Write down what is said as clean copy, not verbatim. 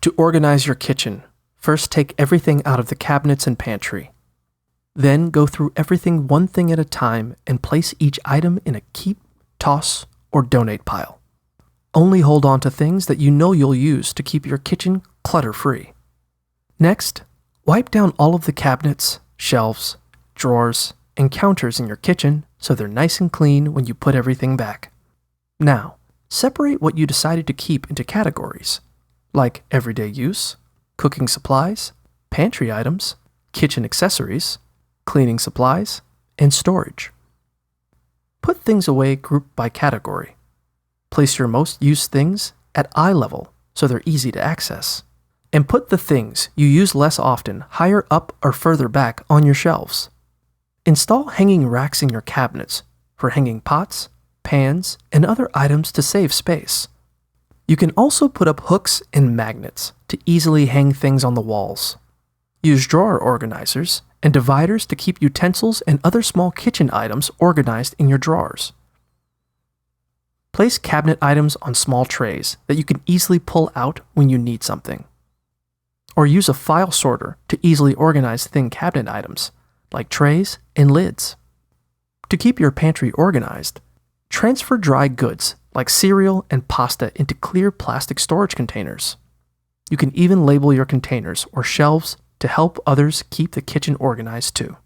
To organize your kitchen, first take everything out of the cabinets and pantry. Then go through everything one thing at a time and place each item in a keep, toss, or donate pile. Only hold on to things that you know you'll use to keep your kitchen clutter-free. Next, wipe down all of the cabinets, shelves, drawers, and counters in your kitchen so they're nice and clean when you put everything back. Now, separate what you decided to keep into categories, like everyday use, cooking supplies, pantry items, kitchen accessories, cleaning supplies, and storage. Put things away grouped by category. Place your most used things at eye level so they're easy to access. And put the things you use less often higher up or further back on your shelves. Install hanging racks in your cabinets for hanging pots, pans, and other items to save space. You can also put up hooks and magnets to easily hang things on the walls. Use drawer organizers and dividers to keep utensils and other small kitchen items organized in your drawers. Place cabinet items on small trays that you can easily pull out when you need something. Or use a file sorter to easily organize thin cabinet items, like trays and lids. To keep your pantry organized, transfer dry goods like cereal and pasta into clear plastic storage containers. You can even label your containers or shelves to help others keep the kitchen organized too.